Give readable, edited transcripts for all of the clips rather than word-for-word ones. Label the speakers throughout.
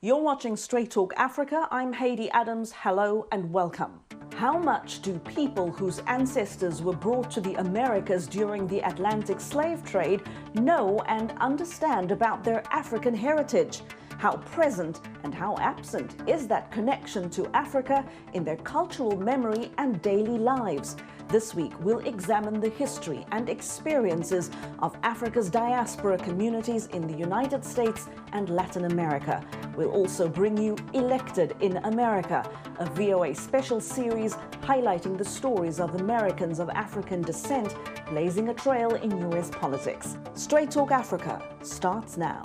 Speaker 1: You're watching Straight Talk Africa. I'm Haiti Adams. Hello and welcome. How much do people whose ancestors were brought to the Americas during the Atlantic slave trade know and understand about their African heritage? How present and how absent is that connection to Africa in their cultural memory and daily lives? This week, we'll examine the history and experiences of Africa's diaspora communities in the United States and Latin America. We'll also bring you Elected in America, a VOA special series highlighting the stories of Americans of African descent blazing a trail in U.S. politics. Straight Talk Africa starts now.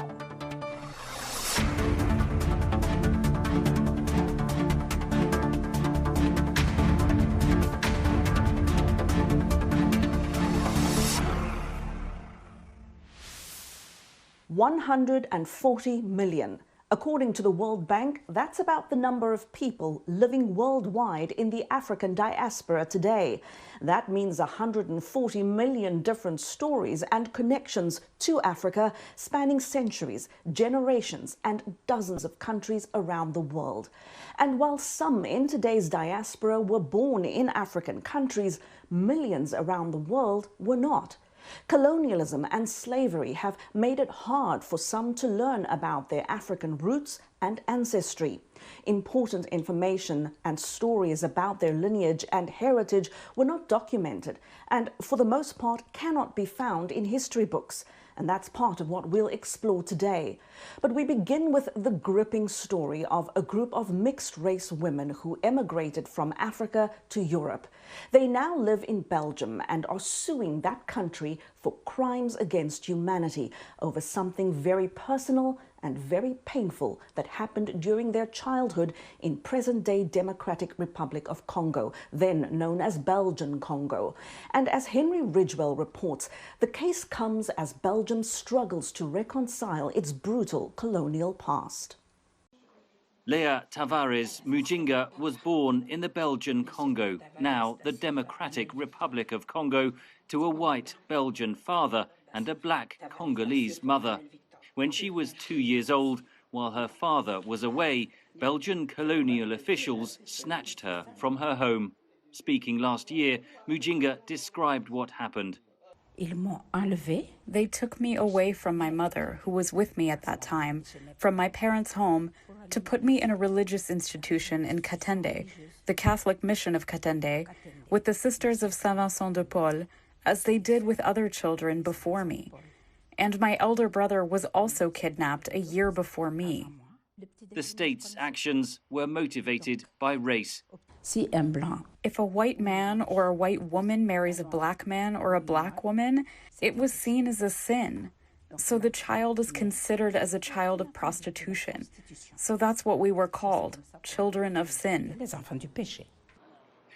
Speaker 1: $140 million. According to the World Bank, that's about the number of people living worldwide in the African diaspora today. That means 140 million different stories and connections to Africa, spanning centuries, generations, and dozens of countries around the world. And while some in today's diaspora were born in African countries, millions around the world were not. Colonialism and slavery have made it hard for some to learn about their African roots and ancestry. Important information and stories about their lineage and heritage were not documented and, for the most part, cannot be found in history books. And that's part of what we'll explore today. But we begin with the gripping story of a group of mixed-race women who emigrated from Africa to Europe. They now live in Belgium and are suing that country for crimes against humanity over something very personal and very painful that happened during their childhood in present-day Democratic Republic of Congo, then known as Belgian Congo. And as Henry Ridgewell reports, the case comes as Belgium struggles to reconcile its brutal colonial past.
Speaker 2: Leah Tavares Mujinga was born in the Belgian Congo, now the Democratic Republic of Congo, to a white Belgian father and a black Congolese mother. When she was 2 years old, while her father was away, Belgian colonial officials snatched her from her home. Speaking last year, Mujinga described what happened.
Speaker 3: They took me away from my mother, who was with me at that time, from my parents' home, to put me in a religious institution in Katende, the Catholic mission of Katende, with the Sisters of Saint-Vincent de Paul, as they did with other children before me. And my elder brother was also kidnapped a year before me.
Speaker 2: The state's actions were motivated by race.
Speaker 3: If a white man or a white woman marries a black man or a black woman, it was seen as a sin. So the child is considered as a child of prostitution. So that's what we were called, children of sin.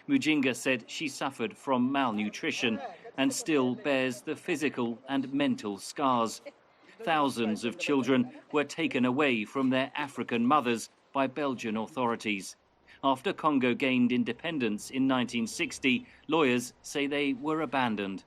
Speaker 2: Mujinga said she suffered from malnutrition and still bears the physical and mental scars. Thousands of children were taken away from their African mothers by Belgian authorities. After Congo gained independence in 1960, lawyers say they were abandoned.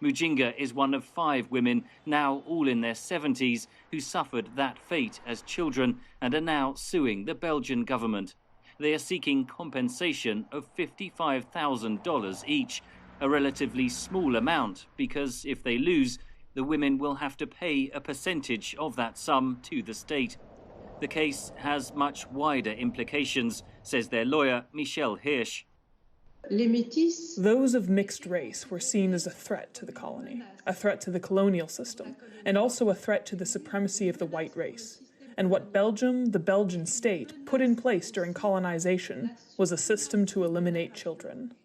Speaker 2: Mujinga is one of 5 women, now all in their 70s, who suffered that fate as children and are now suing the Belgian government. They are seeking compensation of $55,000 each, a relatively small amount because if they lose, the women will have to pay a percentage of that sum to the state. The case has much wider implications, says their lawyer, Michel Hirsch.
Speaker 4: Those of mixed race were seen as a threat to the colony, a threat to the colonial system, and also a threat to the supremacy of the white race. And what Belgium, the Belgian state, put in place during colonization was a system to eliminate children.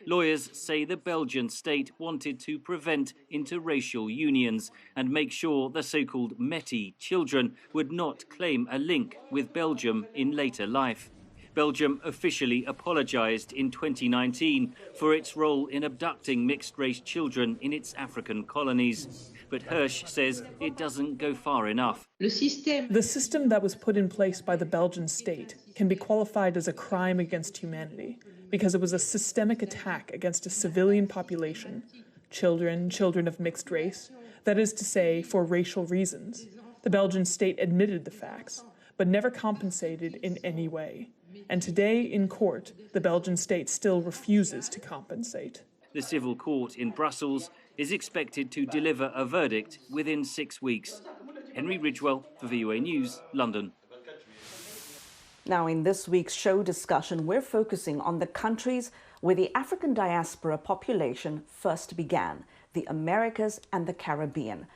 Speaker 2: Lawyers say the Belgian state wanted to prevent interracial unions and make sure the so-called Métis children would not claim a link with Belgium in later life. Belgium officially apologized in 2019 for its role in abducting mixed-race children in its African colonies. But Hirsch says it doesn't go far enough.
Speaker 4: The system that was put in place by the Belgian state can be qualified as a crime against humanity because it was a systemic attack against a civilian population, children of mixed race, that is to say, for racial reasons. The Belgian state admitted the facts, but never compensated in any way. And today, in court, the Belgian state still refuses to compensate.
Speaker 2: The civil court in Brussels is expected to deliver a verdict within 6 weeks. Henry Ridgewell for VOA News, London.
Speaker 1: Now, in this week's show discussion, we're focusing on the countries where the African diaspora population first began, the Americas and the Caribbean.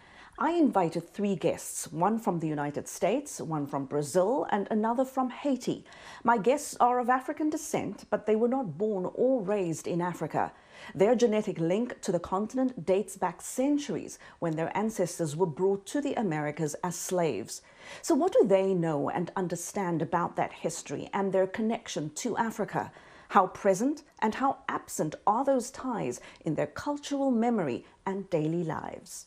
Speaker 1: I invited 3 guests, one from the United States, one from Brazil, and another from Haiti. My guests are of African descent, but they were not born or raised in Africa. Their genetic link to the continent dates back centuries, when their ancestors were brought to the Americas as slaves. So what do they know and understand about that history and their connection to Africa? How present and how absent are those ties in their cultural memory and daily lives?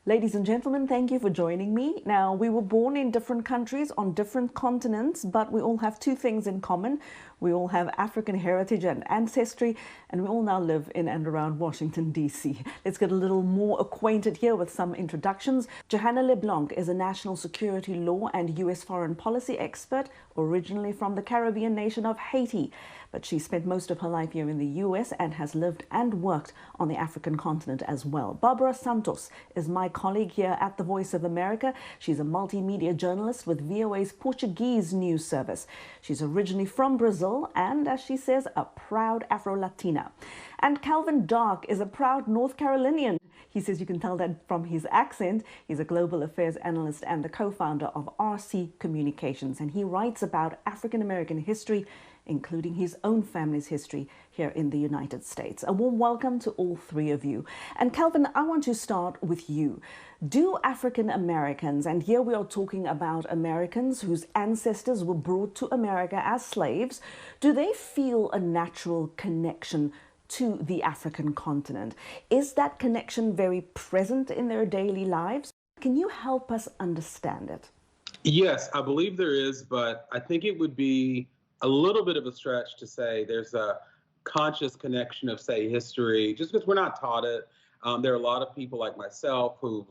Speaker 1: Ladies and gentlemen, thank you for joining me. Now, we were born in different countries on different continents, but we all have 2 things in common. We all have African heritage and ancestry, and we all now live in and around Washington, D.C. Let's get a little more acquainted here with some introductions. Johanna Leblanc is a national security law and U.S. foreign policy expert, originally from the Caribbean nation of Haiti. But she spent most of her life here in the U.S. and has lived and worked on the African continent as well. Barbara Santos is my colleague here at the Voice of America. She's a multimedia journalist with VOA's Portuguese news service. She's originally from Brazil and, as she says, a proud Afro-Latina. And Calvin Dark is a proud North Carolinian. He says you can tell that from his accent. He's a global affairs analyst and the co-founder of RC Communications, and he writes about African-American history, including his own family's history here in the United States. A warm welcome to all 3 of you. And Calvin, I want to start with you. Do African Americans, and here we are talking about Americans whose ancestors were brought to America as slaves, do they feel a natural connection to the African continent? Is that connection very present in their daily lives? Can you help us understand it?
Speaker 5: Yes, I believe there is, but I think it would be a little bit of a stretch to say there's a conscious connection of, say, history, just because we're not taught it. There are a lot of people like myself who,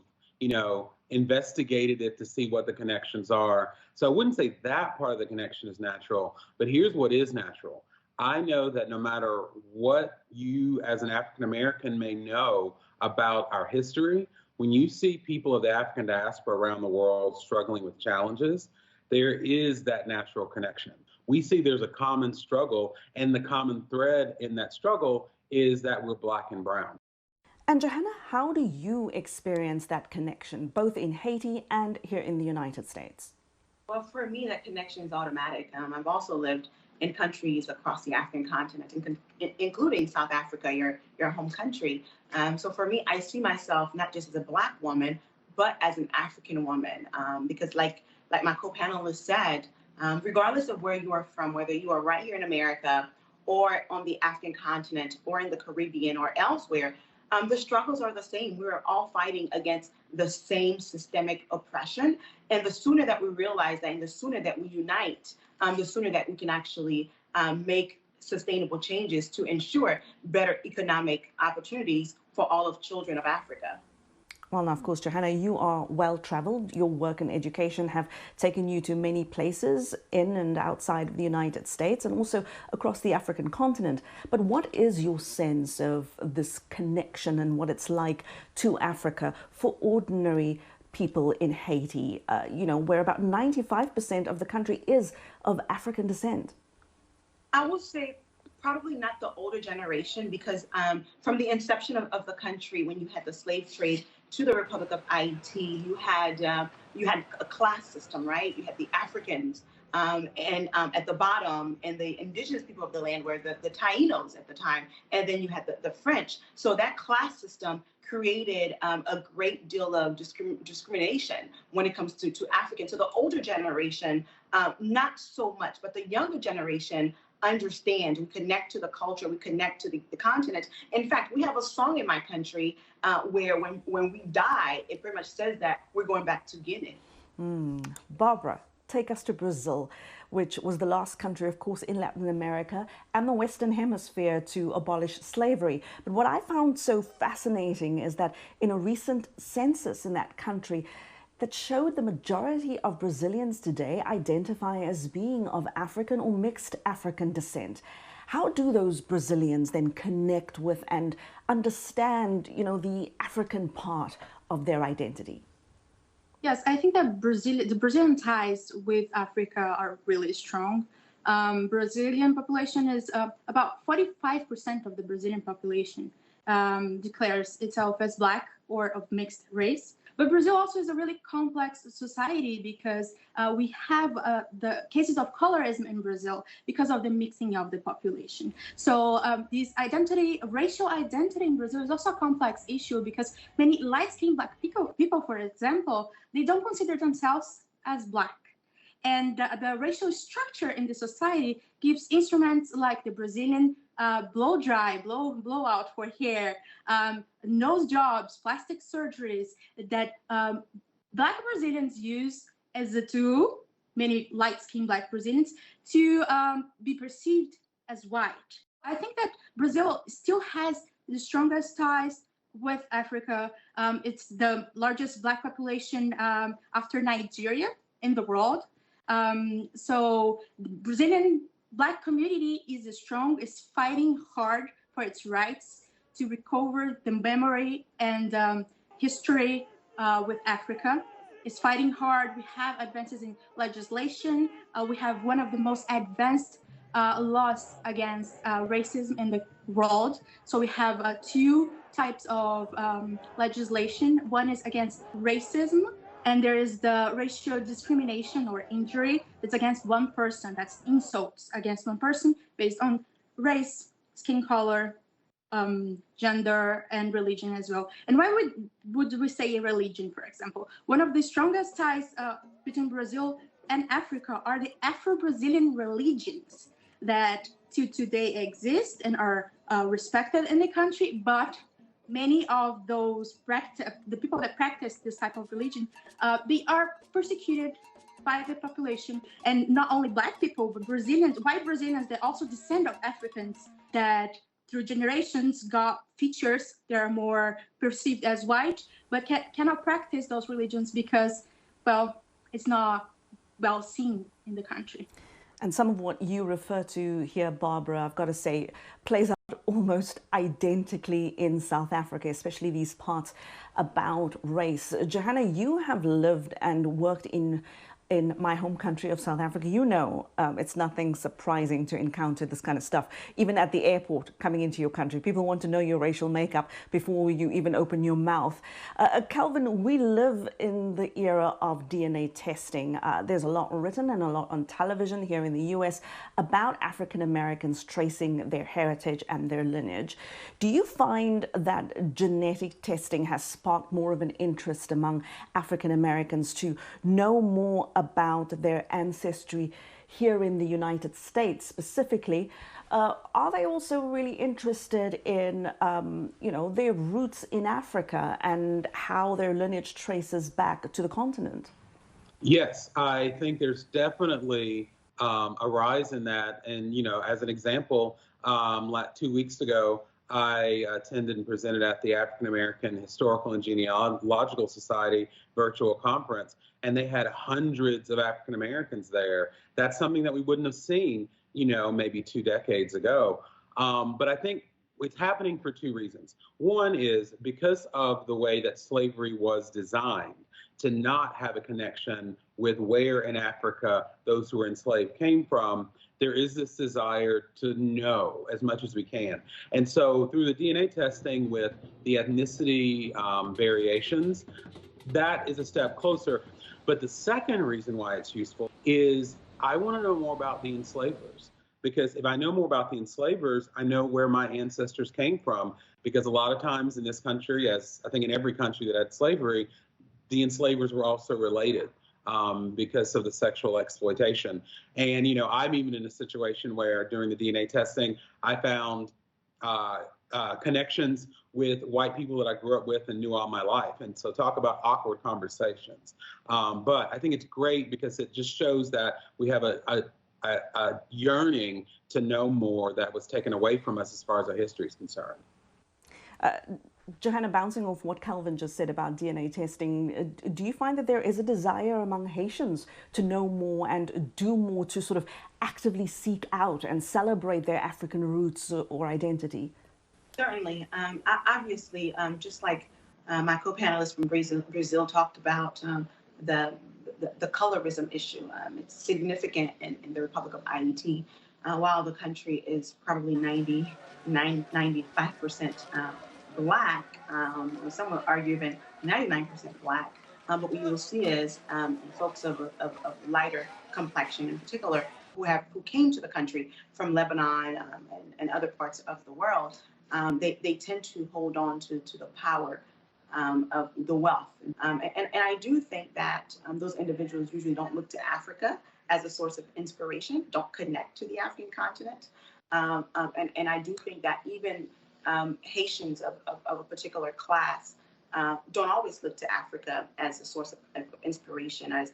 Speaker 5: investigated it to see what the connections are. So I wouldn't say that part of the connection is natural, but here's what is natural. I know that no matter what you as an African American may know about our history, when you see people of the African diaspora around the world struggling with challenges, there is that natural connection. We see there's a common struggle, and the common thread in that struggle is that we're Black and brown.
Speaker 1: And Johanna, how do you experience that connection, both in Haiti and here in the United States?
Speaker 6: Well, for me, that connection is automatic. I've also lived in countries across the African continent, including South Africa, your home country. So for me, I see myself not just as a Black woman, but as an African woman, because like my co-panelist said, regardless of where you are from, whether you are right here in America or on the African continent or in the Caribbean or elsewhere, the struggles are the same. We're all fighting against the same systemic oppression. And the sooner that we realize that and the sooner that we unite, the sooner that we can actually make sustainable changes to ensure better economic opportunities for all of children of Africa.
Speaker 1: Well, now, of course, Johanna, you are well-traveled. Your work and education have taken you to many places in and outside of the United States and also across the African continent. But what is your sense of this connection and what it's like to Africa for ordinary people in Haiti, where about 95% of the country is of African descent?
Speaker 6: I would say probably not the older generation, because from the inception of the country, when you had the slave trade to the Republic of Haiti, you had a class system, right? You had the Africans, and at the bottom, and the indigenous people of the land were the Tainos at the time, and then you had the French. So that class system created a great deal of discrimination when it comes to Africans. So the older generation, not so much, but the younger generation understand, we connect to the culture, we connect to the continent. In fact, we have a song in my country where when we die, it pretty much says that we're going back to Guinea.
Speaker 1: Barbara, take us to Brazil, which was the last country, of course, in Latin America and the Western Hemisphere to abolish slavery. But what I found so fascinating is that in a recent census in that country, that showed the majority of Brazilians today identify as being of African or mixed African descent. How do those Brazilians then connect with and understand, the African part of their identity?
Speaker 7: Yes, I think that the Brazilian ties with Africa are really strong. Brazilian population is about 45% of the Brazilian population declares itself as Black or of mixed race. But Brazil also is a really complex society because we have the cases of colorism in Brazil because of the mixing of the population. So this racial identity in Brazil is also a complex issue because many light-skinned Black people, for example, they don't consider themselves as Black. And the racial structure in the society gives instruments like the Brazilian blowout for hair, nose jobs, plastic surgeries that Black Brazilians use as a tool, many light-skinned Black Brazilians, to be perceived as white. I think that Brazil still has the strongest ties with Africa. It's the largest Black population after Nigeria in the world. So the Brazilian Black community is strong, is fighting hard for its rights to recover the memory and history with Africa. It's fighting hard. We have advances in legislation. We have one of the most advanced laws against racism in the world. So we have two types of legislation. One is against racism, and there is the racial discrimination or injury that's against one person, that's insults against one person based on race, skin color, gender, and religion as well. And why would we say religion, for example? One of the strongest ties between Brazil and Africa are the Afro-Brazilian religions that today exist and are respected in the country, but many of those the people that practice this type of religion, they are persecuted by the population, and not only Black people, but Brazilians, white Brazilians that also descend of Africans that through generations got features that are more perceived as white, but cannot practice those religions because, well, it's not well seen in the country.
Speaker 1: And some of what you refer to here, Barbara, I've got to say, plays out almost identically in South Africa, especially these parts about race. Johanna, you have lived and worked in my home country of South Africa. It's nothing surprising to encounter this kind of stuff. Even at the airport coming into your country, people want to know your racial makeup before you even open your mouth. Calvin, we live in the era of DNA testing. There's a lot written and a lot on television here in the US about African Americans tracing their heritage and their lineage. Do you find that genetic testing has sparked more of an interest among African Americans to know more about their ancestry here in the United States specifically? Are they also really interested in, their roots in Africa and how their lineage traces back to the continent?
Speaker 5: Yes, I think there's definitely a rise in that. And, as an example, like 2 weeks ago, I attended and presented at the African American Historical and Genealogical Society virtual conference, and they had hundreds of African Americans there. That's something that we wouldn't have seen, maybe 2 decades ago. But I think it's happening for 2 reasons. One is because of the way that slavery was designed to not have a connection with where in Africa those who were enslaved came from. There is this desire to know as much as we can. And so through the DNA testing with the ethnicity variations, that is a step closer. But the second reason why it's useful is I want to know more about the enslavers. Because if I know more about the enslavers, I know where my ancestors came from. Because a lot of times in this country, as I think in every country that had slavery, the enslavers were also related. Because of the sexual exploitation. And, I'm even in a situation where during the DNA testing, I found connections with white people that I grew up with and knew all my life. And so talk about awkward conversations. But I think it's great because it just shows that we have a yearning to know more that was taken away from us as far as our history is concerned.
Speaker 1: Johanna, bouncing off what Calvin just said about DNA testing, do you find that there is a desire among Haitians to know more and do more to sort of actively seek out and celebrate their African roots or identity?
Speaker 6: Certainly. Obviously, just like my co-panelist from Brazil talked about the colorism issue. It's significant in the Republic of Haiti. While the country is probably 95% Black, some would argue even 99% Black. But what you'll see is folks of lighter complexion in particular who came to the country from Lebanon and other parts of the world, they tend to hold on to the power of the wealth. And I do think that those individuals usually don't look to Africa as a source of inspiration, don't connect to the African continent. And I do think that even Haitians of a particular class don't always look to Africa as a source of inspiration, as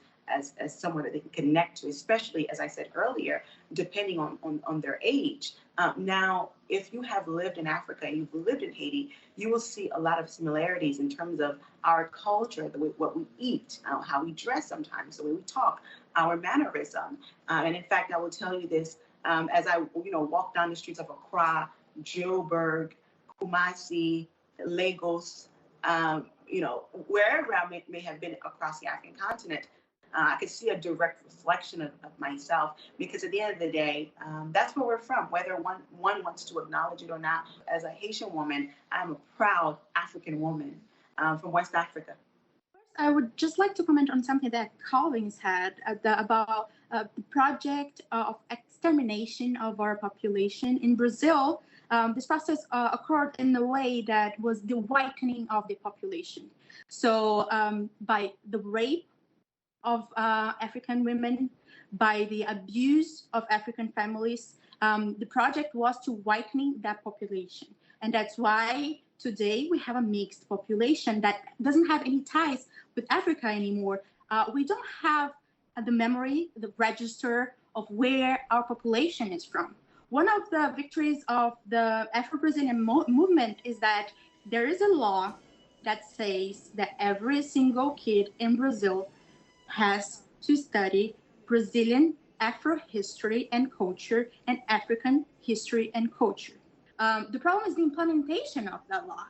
Speaker 6: someone that they can connect to, especially, as I said earlier, depending on their age. Now, if you have lived in Africa, you've lived in Haiti, you will see a lot of similarities in terms of our culture, what we eat, how we dress sometimes, the way we talk, our mannerism. And in fact, I will tell you this, as I walk down the streets of Accra, Joburg, Kumasi, Lagos, wherever I may have been across the African continent, I could see a direct reflection of myself, because at the end of the day, that's where we're from, whether one wants to acknowledge it or not. As a Haitian woman, I'm a proud African woman from West Africa.
Speaker 7: I would just like to comment on something that Calvin said about the project of extermination of our population. In Brazil, this process occurred in a way that was the whitening of the population. So by the rape of African women, by the abuse of African families, the project was to whitening that population. And that's why today we have a mixed population that doesn't have any ties with Africa anymore. We don't have the memory, the register of where our population is from. One of the victories of the Afro-Brazilian movement is that there is a law that says that every single kid in Brazil has to study Brazilian Afro history and culture and African history and culture. The problem is the implementation of that law.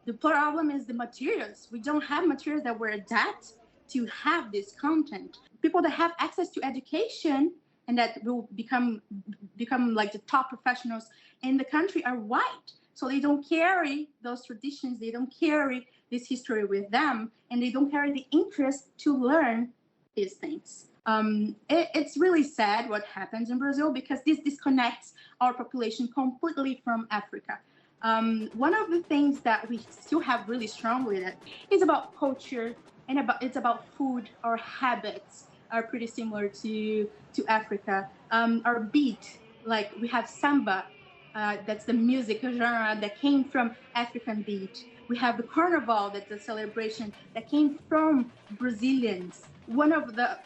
Speaker 7: The problem is the materials. We don't have materials that were adapted to have this content. People that have access to education and that will become like the top professionals in the country are white. So they don't carry those traditions, they don't carry this history with them, and they don't carry the interest to learn these things. It's really sad what happens in Brazil, because this disconnects our population completely from Africa. One of the things that we still have really strong with it is about culture, and it's about food. Our habits are pretty similar to Africa. Our beat, like we have samba, that's the music genre that came from African beat. We have the carnival, that's a celebration that came from Brazilians. One of the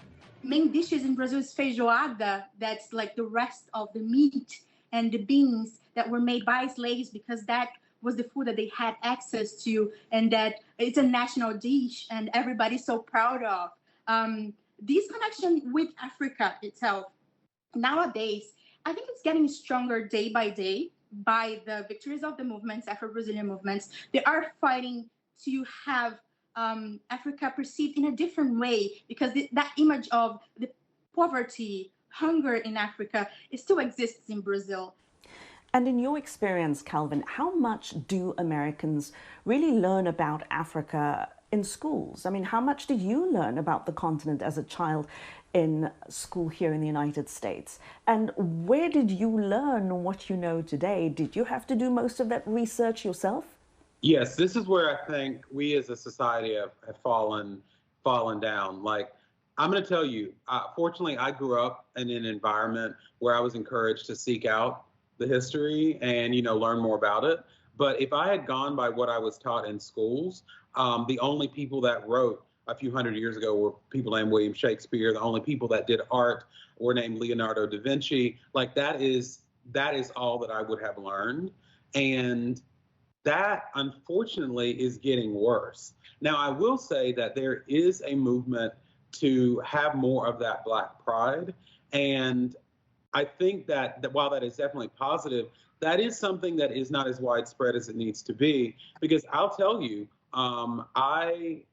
Speaker 7: main dishes in Brazil is feijoada, that's like the rest of the meat and the beans that were made by slaves, because that was the food that they had access to, and that it's a national dish and everybody's so proud of. This connection with Africa itself, nowadays, I think it's getting stronger day by day by the victories of the movements, Afro-Brazilian movements. They are fighting to have Africa perceived in a different way, because that image of the poverty, hunger in Africa, it still exists in Brazil.
Speaker 1: And in your experience, Calvin, how much do Americans really learn about Africa in schools? I mean, how much did you learn about the continent as a child in school here in the United States? And where did you learn what you know today? Did you have to do most of that research yourself?
Speaker 5: Yes, this is where I think we as a society have fallen down. Like, I'm going to tell you, fortunately, I grew up in an environment where I was encouraged to seek out the history and, learn more about it. But if I had gone by what I was taught in schools, the only people that wrote a few hundred years ago were people named William Shakespeare. The only people that did art were named Leonardo da Vinci. Like, that is all that I would have learned. And that unfortunately is getting worse. Now, I will say that there is a movement to have more of that Black pride. And I think that while that is definitely positive, that is something that is not as widespread as it needs to be. Because I'll tell you, I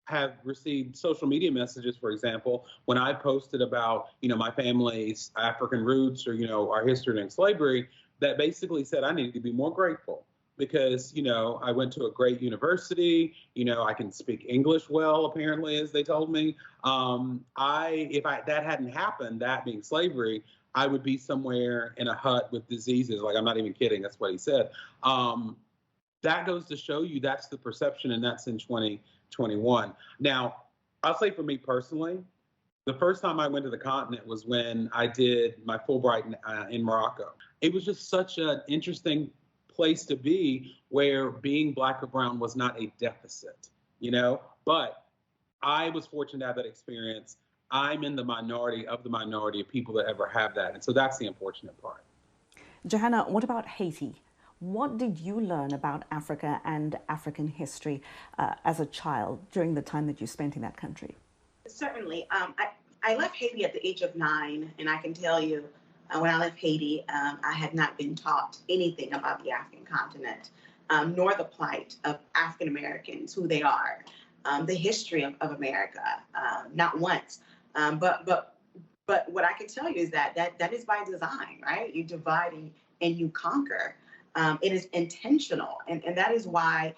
Speaker 5: have received social media messages, for example, when I posted about, my family's African roots or, our history in slavery, that basically said I needed to be more grateful because, I went to a great university, I can speak English well, apparently, as they told me. If that hadn't happened, that being slavery, I would be somewhere in a hut with diseases. Like, I'm not even kidding. That's what he said. That goes to show you that's the perception, and that's in 2021. Now, I'll say for me personally, the first time I went to the continent was when I did my Fulbright in Morocco. It was just such an interesting place to be where being Black or brown was not a deficit, but I was fortunate to have that experience. I'm in the minority of people that ever have that. And so that's the unfortunate part.
Speaker 1: Johanna, what about Haiti? What did you learn about Africa and African history as a child during the time that you spent in that country?
Speaker 6: Certainly. I left Haiti at the age of 9, and I can tell you, when I left Haiti, I had not been taught anything about the African continent, nor the plight of African Americans, who they are, the history of America, not once. But what I can tell you is that is by design, right? You divide and you conquer. It is intentional, and that is why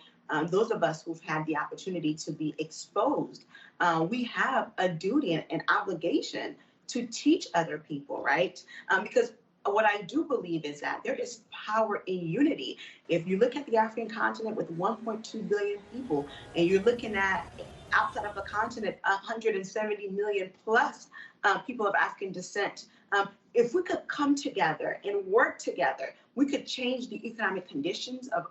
Speaker 6: those of us who've had the opportunity to be exposed, we have a duty and an obligation to teach other people, right? Because what I do believe is that there is power in unity. If you look at the African continent with 1.2 billion people, and you're looking at outside of the continent, 170 million plus people of African descent, if we could come together and work together, we could change the economic conditions of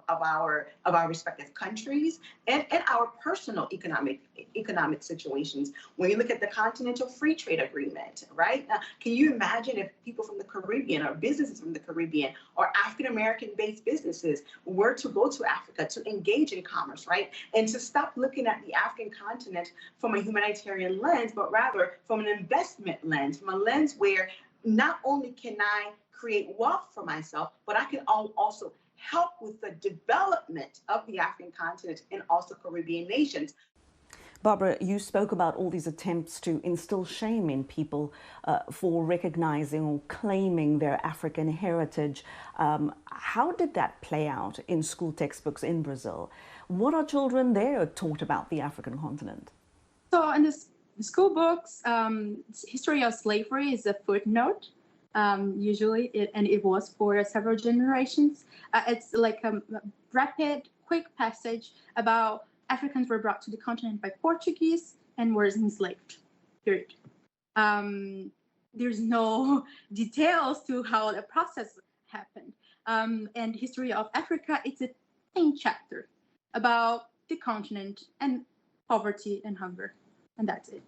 Speaker 6: our respective countries and our personal economic situations. When you look at the Continental Free Trade Agreement, right? Can you imagine if people from the Caribbean or businesses from the Caribbean or African American based businesses were to go to Africa to engage in commerce, right? And to stop looking at the African continent from a humanitarian lens, but rather from an investment lens, from a lens where not only can I create wealth for myself, but I can also help with the development of the African continent and also Caribbean nations.
Speaker 1: Barbara, you spoke about all these attempts to instill shame in people for recognizing or claiming their African heritage. How did that play out in school textbooks in Brazil? What are children there taught about the African continent?
Speaker 7: So in the school books, history of slavery is a footnote. Usually, it was for several generations. It's like a rapid, quick passage about Africans were brought to the continent by Portuguese and were enslaved, period. There's no details to how the process happened. And history of Africa, it's a thin chapter about the continent and poverty and hunger, and that's it.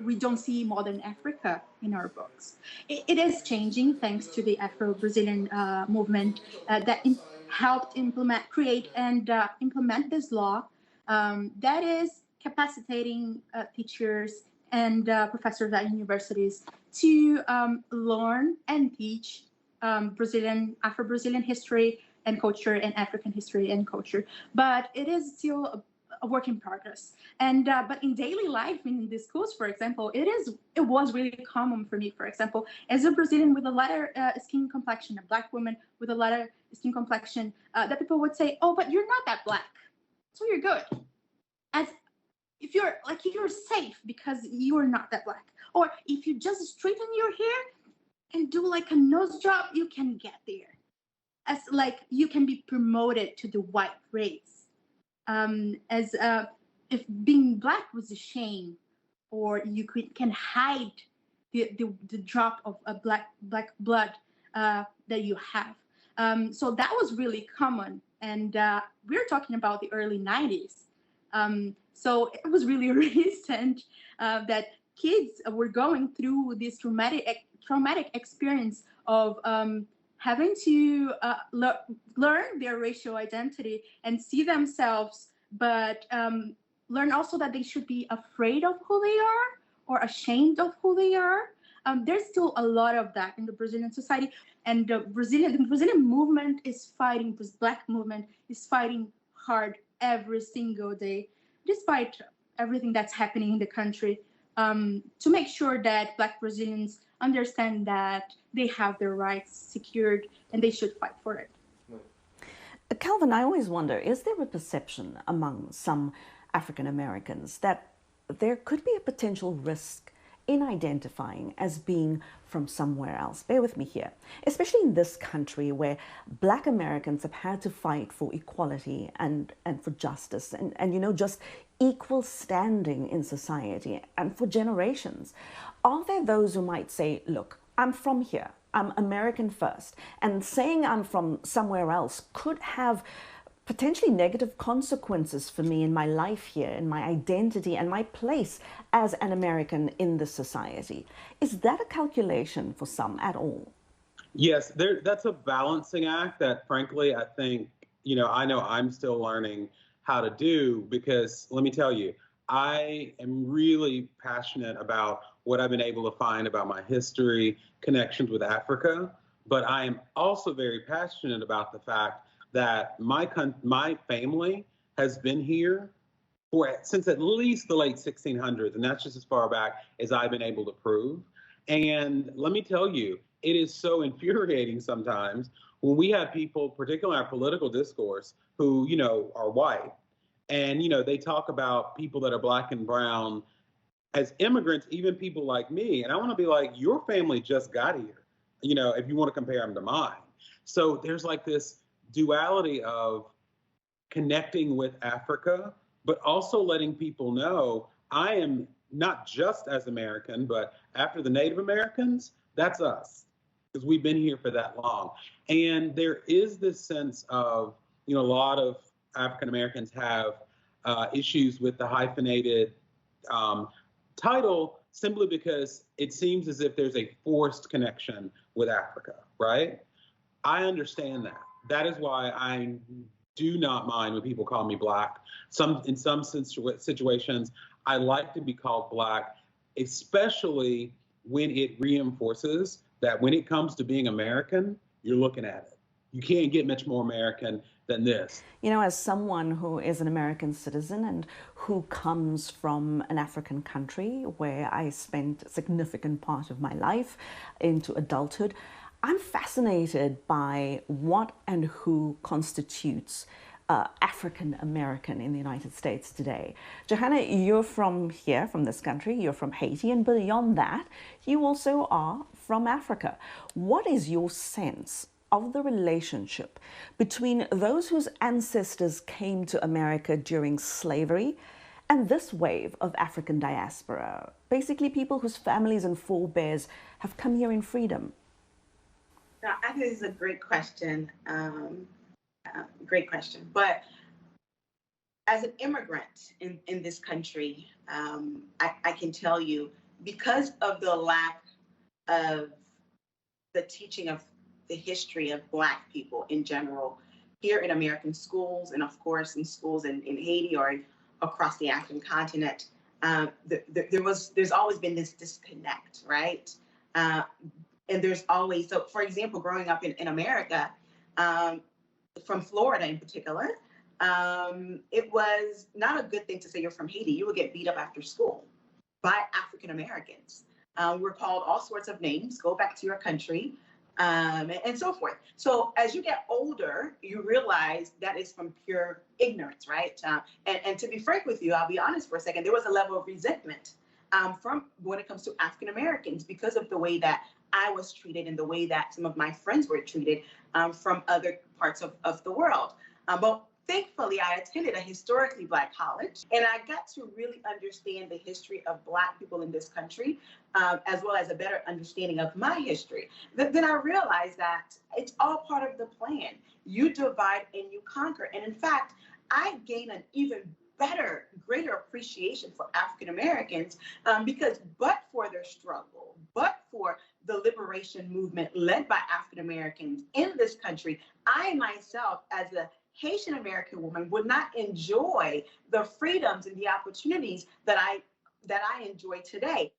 Speaker 7: We don't see modern Africa in our books. It is changing thanks to the Afro-Brazilian movement that helped create and implement this law that is capacitating teachers and professors at universities to learn and teach Afro-Brazilian history and culture and African history and culture. But it is still a work in progress. And but in daily life in the schools, for example, it was really common for me, for example, as a Brazilian with a lighter skin complexion, a Black woman with a lighter skin complexion, that people would say, oh, but you're not that Black, so you're good. As if you're safe because you're not that Black. Or if you just straighten your hair and do like a nose job, you can get there. As like you can be promoted to the white race. As if being Black was a shame, or you can hide the drop of a black blood that you have. So that was really common, and we're talking about the early 90s. So it was really recent that kids were going through this traumatic experience of having to learn their racial identity and see themselves, but learn also that they should be afraid of who they are or ashamed of who they are. There's still a lot of that in the Brazilian society, and the Brazilian movement is fighting, this Black movement is fighting hard every single day, despite everything that's happening in the country, to make sure that Black Brazilians understand that they have their rights secured and they should fight for it.
Speaker 1: Calvin, I always wonder, is there a perception among some African Americans that there could be a potential risk in identifying as being from somewhere else? Bear with me here, especially in this country where Black Americans have had to fight for equality and for justice and you know, just equal standing in society and for generations. Are there those who might say, look, I'm from here, I'm American first, and saying I'm from somewhere else could have potentially negative consequences for me in my life here, in my identity and my place as an American in this society? Is that a calculation for some at all?
Speaker 5: Yes, that's a balancing act that, frankly, I think, you know I'm still learning how to do, because let me tell you, I am really passionate about what I've been able to find about my history, connections with Africa, but I am also very passionate about the fact that my family has been here since at least the late 1600s, and that's just as far back as I've been able to prove. And let me tell you, it is so infuriating sometimes when we have people, particularly in our political discourse, who, you know, are white, and, you know, they talk about people that are Black and brown as immigrants, even people like me. And I want to be like, your family just got here, you know, if you want to compare them to mine. So there's like this duality of connecting with Africa, but also letting people know I am not just as American, but after the Native Americans, that's us, because we've been here for that long. And there is this sense of, you know, a lot of African Americans have issues with the hyphenated title, simply because it seems as if there's a forced connection with Africa, right? I understand that. That is why I do not mind when people call me Black. In some situations, I like to be called Black, especially when it reinforces that when it comes to being American, you're looking at it. You can't get much more American than this.
Speaker 1: You know, as someone who is an American citizen and who comes from an African country where I spent a significant part of my life into adulthood, I'm fascinated by what and who constitutes African American in the United States today. Johanna, you're from here, from this country, you're from Haiti, and beyond that, you also are from Africa. What is your sense of the relationship between those whose ancestors came to America during slavery and this wave of African diaspora, basically people whose families and forebears have come here in freedom?
Speaker 6: Now, I think this is a great question. Great question. But as an immigrant in this country, I can tell you, because of the lack of the teaching of the history of Black people in general here in American schools, and of course in schools in Haiti or across the African continent, there's always been this disconnect, right? And there's always, so for example, growing up in America, from Florida in particular, it was not a good thing to say you're from Haiti. You would get beat up after school by African Americans. We're called all sorts of names, go back to your country, and so forth. So as you get older, you realize that is from pure ignorance, right? And to be frank with you, I'll be honest for a second, there was a level of resentment from when it comes to African Americans because of the way that I was treated and the way that some of my friends were treated from other parts of the world. But thankfully, I attended a historically Black college, and I got to really understand the history of Black people in this country, as well as a better understanding of my history. Then I realized that it's all part of the plan. You divide and you conquer. And in fact, I gained an even better, greater appreciation for African Americans because but for their struggle, but for the liberation movement led by African Americans in this country, I myself, as a Haitian American woman, would not enjoy the freedoms and the opportunities that I enjoy today.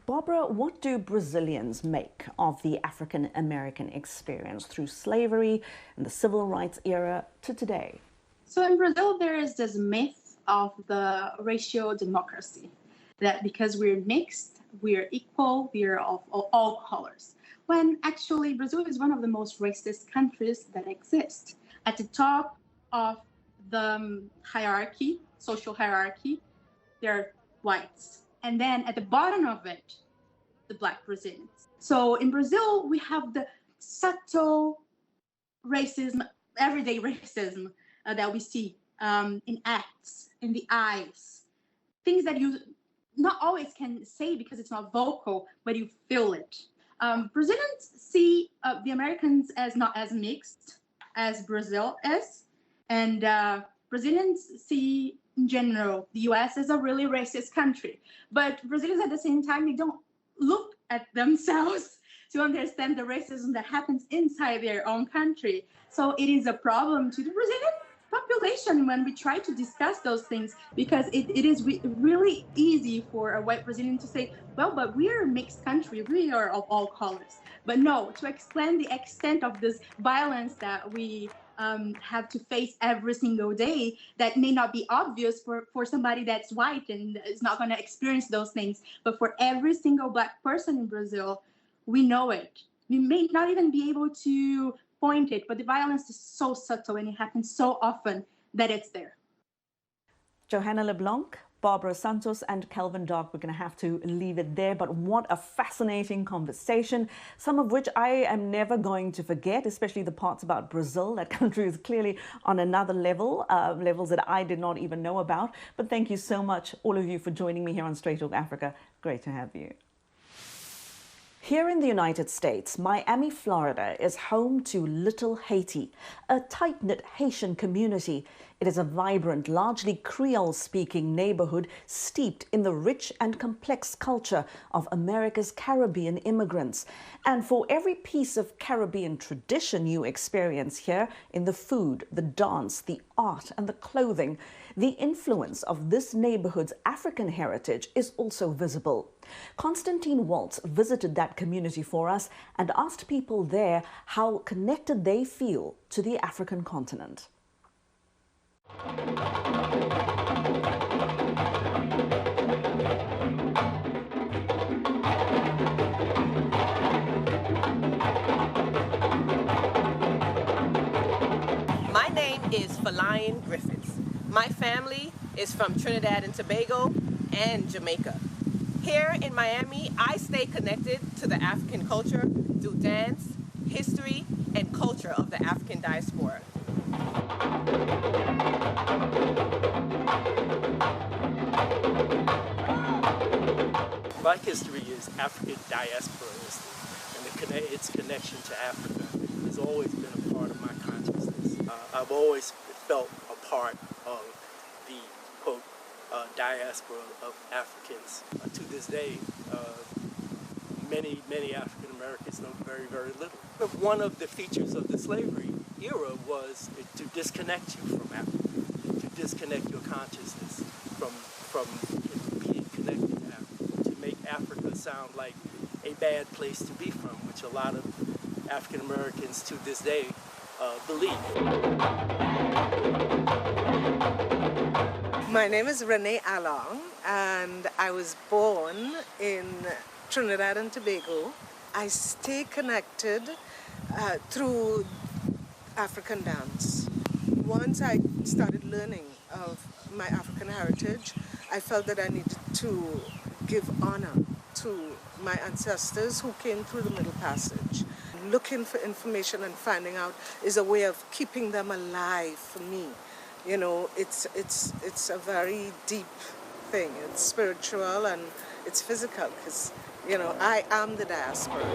Speaker 1: Barbara, what do Brazilians make of the African American experience through slavery and the civil rights era to today?
Speaker 7: So in Brazil, there is this myth of the racial democracy, that because we're mixed, we're equal, we're of all colors. When actually Brazil is one of the most racist countries that exist. At the top of the hierarchy, social hierarchy, there are whites. And then at the bottom of it, the Black Brazilians. So in Brazil, we have the subtle racism, everyday racism that we see in acts, in the eyes, things that you not always can say because it's not vocal, but you feel it. Brazilians see the Americans as not as mixed as Brazil is, and Brazilians see in general the US as a really racist country. But Brazilians at the same time, they don't look at themselves to understand the racism that happens inside their own country. So it is a problem to the Brazilian population when we try to discuss those things, because it is really easy for a white Brazilian to say, well, but we're a mixed country, we are of all colors. But no, to explain the extent of this violence that we have to face every single day, that may not be obvious for somebody that's white and is not going to experience those things. But for every single Black person in Brazil, we know it. We may not even be able to point it, but the violence is so subtle and it happens so often that it's there.
Speaker 1: Johanna Leblanc, Barbara Santos and Kelvin Dark, we're going to have to leave it there, but what a fascinating conversation, some of which I am never going to forget, especially the parts about Brazil. That country is clearly on another level, levels that I did not even know about. But thank you so much, all of you, for joining me here on Straight Talk Africa. Great to have you. Here in the United States, Miami, Florida is home to Little Haiti, a tight-knit Haitian community. It is a vibrant, largely Creole-speaking neighborhood steeped in the rich and complex culture of America's Caribbean immigrants. And for every piece of Caribbean tradition you experience here, in the food, the dance, the art, and the clothing, the influence of this neighborhood's African heritage is also visible. Constantine Waltz visited that community for us and asked people there how connected they feel to the African continent.
Speaker 8: My name is Felion Griffiths. My family is from Trinidad and Tobago and Jamaica. Here in Miami, I stay connected to the African culture through dance, history, and culture of the African diaspora.
Speaker 9: My history is African diaspora history, and its connection to Africa has always been a part of my consciousness. I've always felt a part of the, quote, diaspora of Africans. To this day, many African Americans know very, very little. But one of the features of the slavery era was to disconnect you from Africa, to disconnect your consciousness from being connected to Africa, to make Africa sound like a bad place to be from, which a lot of African Americans to this day believe.
Speaker 10: My name is Renee Along, and I was born in Trinidad and Tobago. I stay connected through African dance. Once I started learning of my African heritage, I felt that I needed to give honor to my ancestors who came through the Middle Passage. Looking for information and finding out is a way of keeping them alive for me. You know, it's a very deep thing. It's spiritual and it's physical because, you know, I am the diaspora.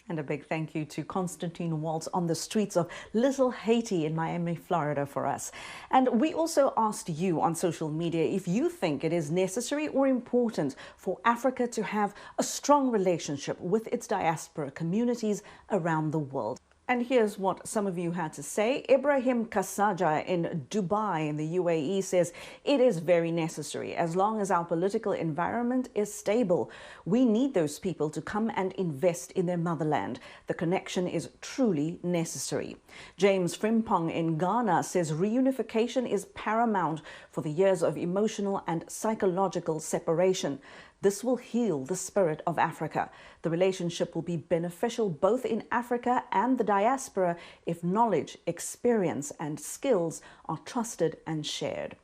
Speaker 1: And a big thank you to Constantine Waltz on the streets of Little Haiti in Miami, Florida for us. And we also asked you on social media if you think it is necessary or important for Africa to have a strong relationship with its diaspora communities around the world. And here's what some of you had to say. Ibrahim Kasaja in Dubai in the UAE says, it is very necessary as long as our political environment is stable. We need those people to come and invest in their motherland. The connection is truly necessary. James Frimpong in Ghana says reunification is paramount for the years of emotional and psychological separation. This will heal the spirit of Africa. The relationship will be beneficial both in Africa and the diaspora if knowledge, experience and skills are trusted and shared.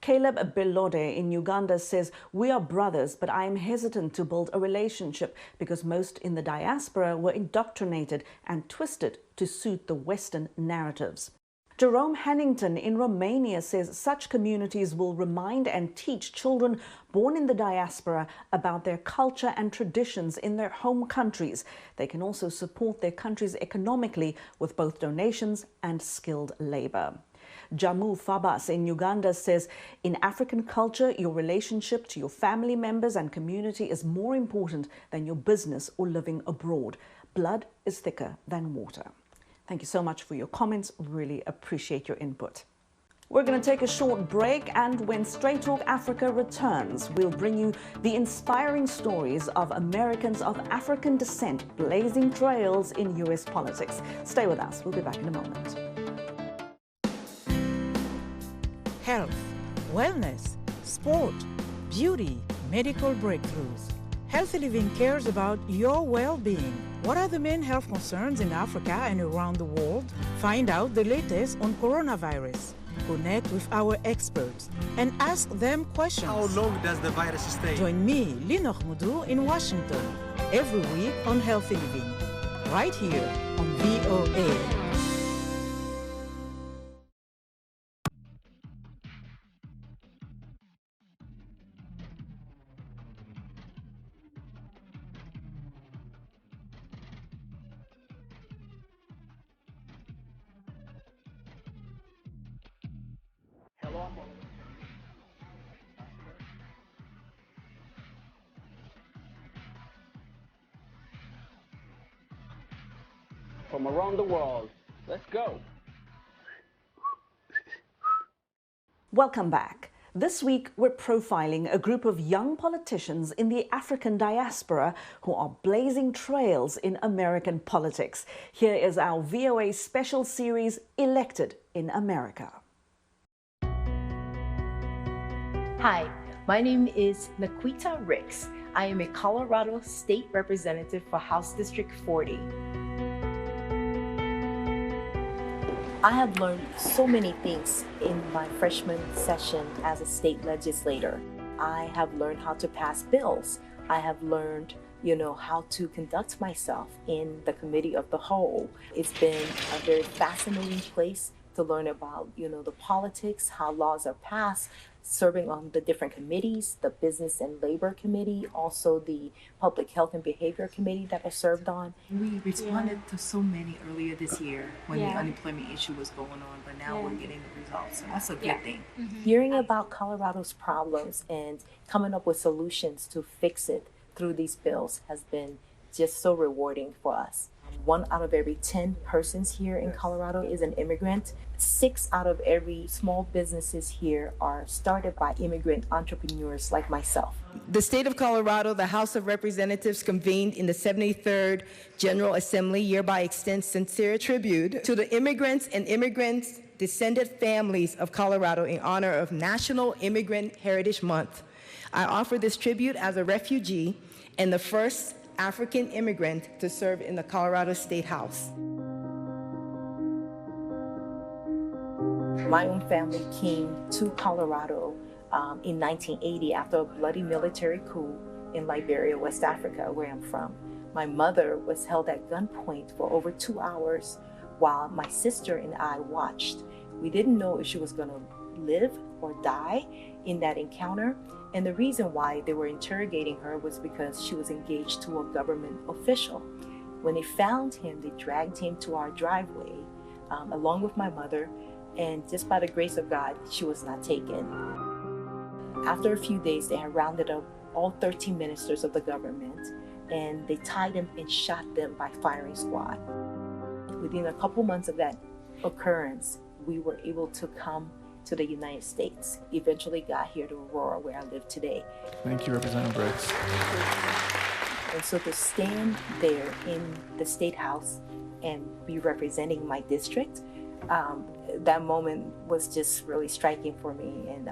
Speaker 1: Caleb Belode in Uganda says, we are brothers, but I am hesitant to build a relationship because most in the diaspora were indoctrinated and twisted to suit the Western narratives. Jerome Hannington in Romania says such communities will remind and teach children born in the diaspora about their culture and traditions in their home countries. They can also support their countries economically with both donations and skilled labor. Jamu Fabas in Uganda says, in African culture, your relationship to your family members and community is more important than your business or living abroad. Blood is thicker than water. Thank you so much for your comments. Really appreciate your input. We're going to take a short break, and when Straight Talk Africa returns, we'll bring you the inspiring stories of Americans of African descent blazing trails in U.S. politics. Stay with us. We'll be back in a moment.
Speaker 11: Health, wellness, sport, beauty, medical breakthroughs. Healthy Living cares about your well-being. What are the main health concerns in Africa and around the world? Find out the latest on coronavirus. Connect with our experts and ask them questions.
Speaker 12: How long does the virus stay?
Speaker 11: Join me, Linor Moudou, in Washington, every week on Healthy Living, right here on VOA.
Speaker 13: From around the world. Let's go.
Speaker 1: Welcome back. This week, we're profiling a group of young politicians in the African diaspora who are blazing trails in American politics. Here is our VOA special series, Elected in America.
Speaker 14: Hi, my name is Naquita Ricks. I am a Colorado State Representative for House District 40. I have learned so many things in my freshman session as a state legislator. I have learned how to pass bills. I have learned, how to conduct myself in the committee of the whole. It's been a very fascinating place to learn about, the politics, how laws are passed, serving on the different committees, the Business and Labor Committee, also the Public Health and Behavior Committee that I served on.
Speaker 15: We responded to so many earlier this year when the unemployment issue was going on, but now we're getting the results, so that's a good thing.
Speaker 14: Hearing about Colorado's problems and coming up with solutions to fix it through these bills has been just so rewarding for us. 1 out of every 10 persons here in Colorado is an immigrant. 6 out of every small businesses here are started by immigrant entrepreneurs like myself.
Speaker 16: The state of Colorado, the House of Representatives convened in the 73rd General Assembly hereby extends sincere tribute to the immigrants and immigrants' descended families of Colorado in honor of National Immigrant Heritage Month. I offer this tribute as a refugee and the first African immigrant to serve in the Colorado State House.
Speaker 14: My own family came to Colorado in 1980 after a bloody military coup in Liberia, West Africa, where I'm from. My mother was held at gunpoint for over 2 hours while my sister and I watched. We didn't know if she was going to live or die in that encounter. And the reason why they were interrogating her was because she was engaged to a government official. When they found him, they dragged him to our driveway along with my mother, and just by the grace of God, she was not taken. After a few days, they had rounded up all 13 ministers of the government, and they tied them and shot them by firing squad. Within a couple months of that occurrence, we were able to come to the United States. Eventually got here to Aurora, where I live today.
Speaker 17: Thank you, Representative Briggs.
Speaker 14: And so to stand there in the State House and be representing my district, that moment was just really striking for me, and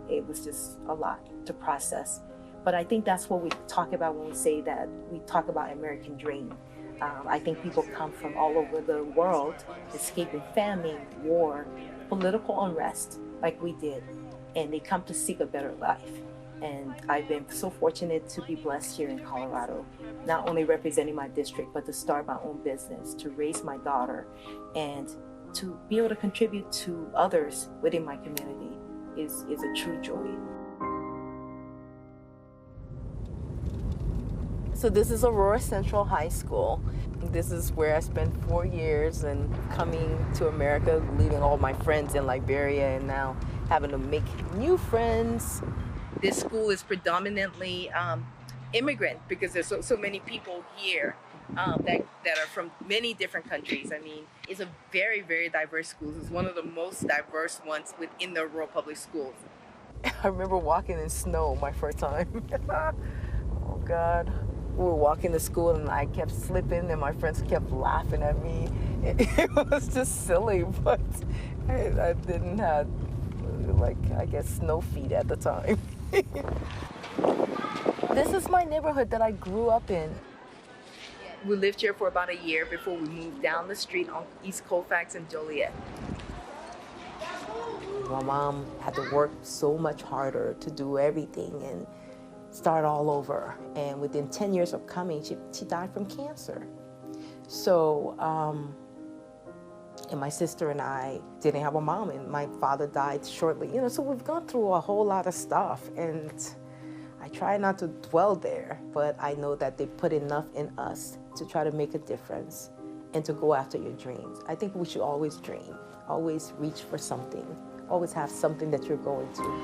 Speaker 14: it was just a lot to process. But I think that's what we talk about when we say that we talk about American dream. I think people come from all over the world, escaping famine, war, political unrest, like we did, and they come to seek a better life. And I've been so fortunate to be blessed here in Colorado, not only representing my district, but to start my own business, to raise my daughter, and to be able to contribute to others within my community is a true joy. So this is Aurora Central High School. This is where I spent 4 years, and coming to America, leaving all my friends in Liberia, and now having to make new friends. This school is predominantly immigrant, because there's so many people here that are from many different countries. I mean, it's a very, very diverse school. It's one of the most diverse ones within the Aurora Public Schools. I remember walking in snow my first time. Oh God. We were walking to school and I kept slipping and my friends kept laughing at me. It was just silly, but I didn't have, snow feet at the time. This is my neighborhood that I grew up in. We lived here for about a year before we moved down the street on East Colfax and Joliet. My mom had to work so much harder to do everything and start all over. And within 10 years of coming, she died from cancer. So, and my sister and I didn't have a mom, and my father died shortly. So we've gone through a whole lot of stuff, and I try not to dwell there, but I know that they put enough in us to try to make a difference and to go after your dreams. I think we should always dream, always reach for something, always have something that you're going to.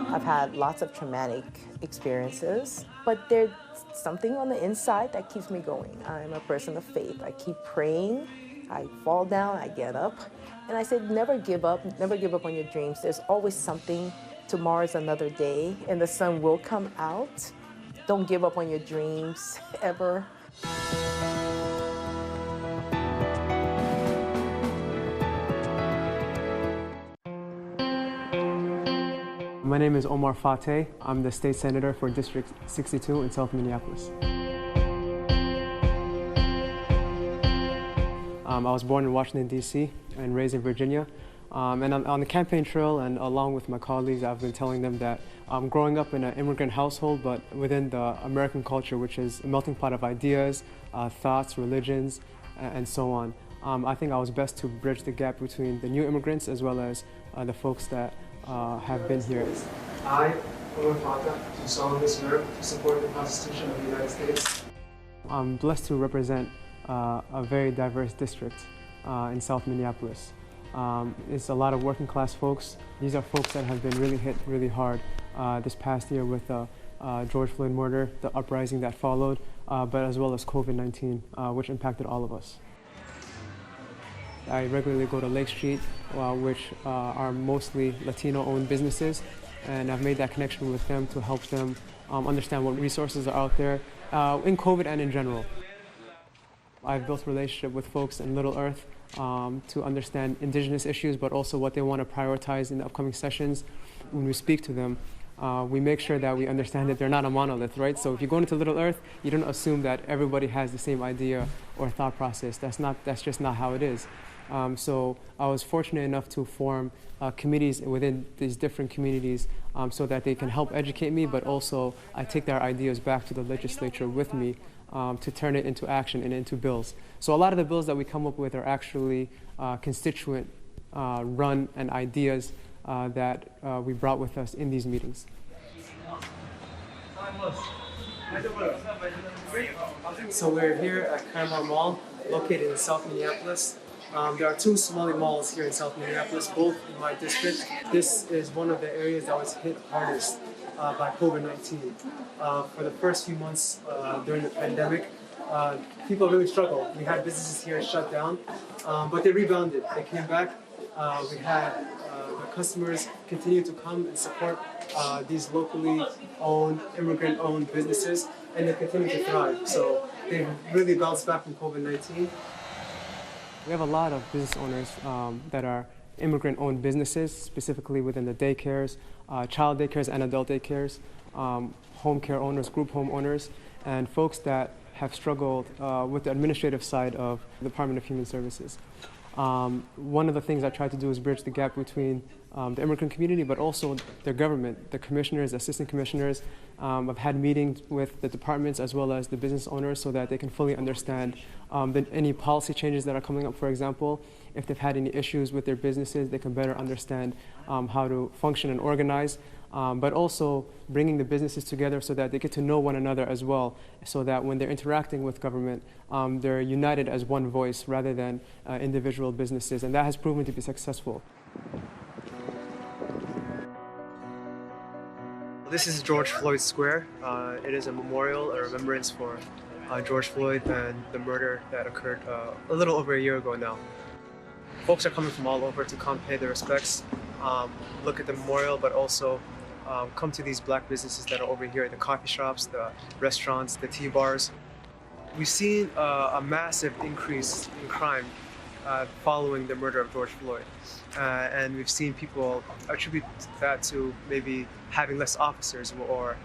Speaker 14: I've had lots of traumatic experiences, but there's something on the inside that keeps me going. I'm a person of faith. I keep praying. I fall down, I get up. And I said, never give up on your dreams. There's always something. Tomorrow's another day, and the sun will come out. Don't give up on your dreams, ever.
Speaker 18: My name is Omar Fateh. I'm the state senator for District 62 in South Minneapolis. I was born in Washington, D.C. and raised in Virginia. And on the campaign trail and along with my colleagues, I've been telling them that I'm growing up in an immigrant household, but within the American culture, which is a melting pot of ideas, thoughts, religions, and so on. I think I was best to bridge the gap between the new immigrants as well as the folks that have been here.
Speaker 19: I, Omar Fateh, do solemnly swear to support the Constitution of the United States.
Speaker 18: I'm blessed to represent a very diverse district in South Minneapolis. It's a lot of working class folks. These are folks that have been really hit really hard this past year with the George Floyd murder, the uprising that followed, but as well as COVID-19, which impacted all of us. I regularly go to Lake Street, which are mostly Latino-owned businesses, and I've made that connection with them to help them understand what resources are out there in COVID and in general. I've built a relationship with folks in Little Earth to understand indigenous issues, but also what they want to prioritize in the upcoming sessions. When we speak to them, we make sure that we understand that they're not a monolith, right? So if you go into Little Earth, you don't assume that everybody has the same idea or thought process. That's just not how it is. So I was fortunate enough to form committees within these different communities so that they can help educate me, but also I take their ideas back to the legislature with me to turn it into action and into bills. So a lot of the bills that we come up with are actually constituent run and ideas that we brought with us in these meetings.
Speaker 19: So we're here at Carmel Mall, located in South Minneapolis. There are two Somali malls here in South Minneapolis, both in my district. This is one of the areas that was hit hardest by COVID-19. For the first few months during the pandemic, people really struggled. We had businesses here shut down, but they rebounded. They came back. We had the customers continue to come and support these locally owned, immigrant-owned businesses, and they continue to thrive. So they really bounced back from COVID-19.
Speaker 18: We have a lot of business owners that are immigrant-owned businesses, specifically within the daycares, child daycares and adult daycares, home care owners, group home owners, and folks that have struggled with the administrative side of the Department of Human Services. One of the things I try to do is bridge the gap between the immigrant community, but also their government, the commissioners, assistant commissioners. I've had meetings with the departments as well as the business owners so that they can fully understand any policy changes that are coming up. For example, if they've had any issues with their businesses, they can better understand how to function and organize. But also bringing the businesses together so that they get to know one another as well, so that when they're interacting with government, they're united as one voice rather than individual businesses, and that has proven to be successful.
Speaker 19: This is George Floyd Square. It is a memorial, a remembrance for George Floyd and the murder that occurred a little over a year ago now. Folks are coming from all over to come pay their respects, look at the memorial, but also come to these black businesses that are over here, the coffee shops, the restaurants, the tea bars. We've seen a massive increase in crime following the murder of George Floyd. And we've seen people attribute that to maybe having less officers or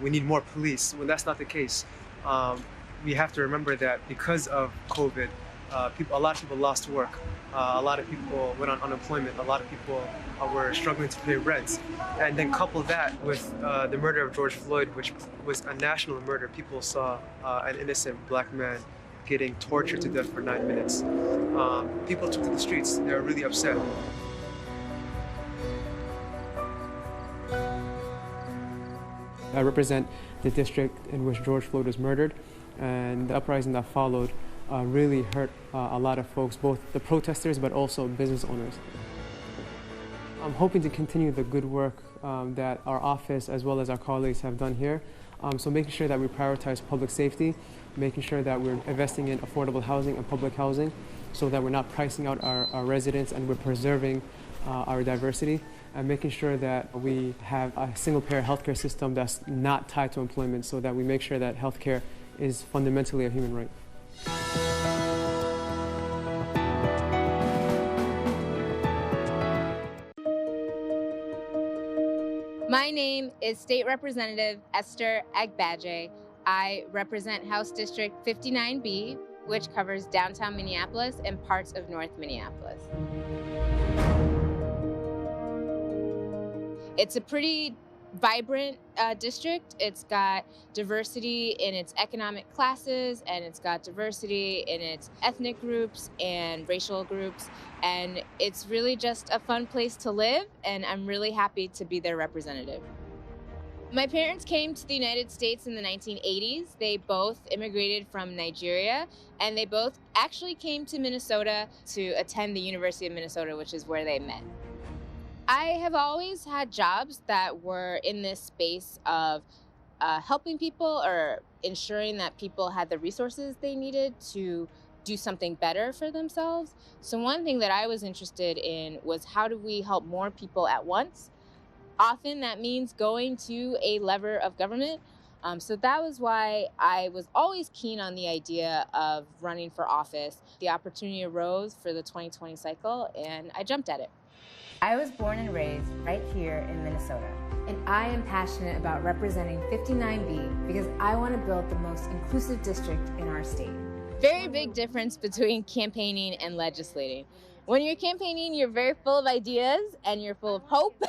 Speaker 19: we need more police, when that's not the case. We have to remember that because of COVID, a lot of people lost work. A lot of people went on unemployment. A lot of people were struggling to pay rent. And then couple that with the murder of George Floyd, which was a national murder. People saw an innocent black man getting tortured to death for 9 minutes. People took to the streets. They were really upset.
Speaker 18: I represent the district in which George Floyd was murdered, and the uprising that followed really hurt a lot of folks, both the protesters but also business owners. I'm hoping to continue the good work that our office as well as our colleagues have done here. So making sure that we prioritize public safety, making sure that we're investing in affordable housing and public housing so that we're not pricing out our residents and we're preserving our diversity, and making sure that we have a single-payer healthcare system that's not tied to employment so that we make sure that healthcare is fundamentally a human right.
Speaker 20: My name is State Representative Esther Agbaje. I represent House District 59B, which covers downtown Minneapolis and parts of North Minneapolis. It's a pretty vibrant district. It's got diversity in its economic classes, and it's got diversity in its ethnic groups and racial groups, and it's really just a fun place to live, and I'm really happy to be their representative. My parents came to the United States in the 1980s. They both immigrated from Nigeria, and they both actually came to Minnesota to attend the University of Minnesota, which is where they met. I have always had jobs that were in this space of helping people or ensuring that people had the resources they needed to do something better for themselves. So one thing that I was interested in was how do we help more people at once? Often that means going to a lever of government. So that was why I was always keen on the idea of running for office. The opportunity arose for the 2020 cycle, and I jumped at it.
Speaker 21: I was born and raised right here in Minnesota, and I am passionate about representing 59B because I want to build the most inclusive district in our state.
Speaker 20: Very big difference between campaigning and legislating. When you're campaigning, you're very full of ideas, and you're full of hope,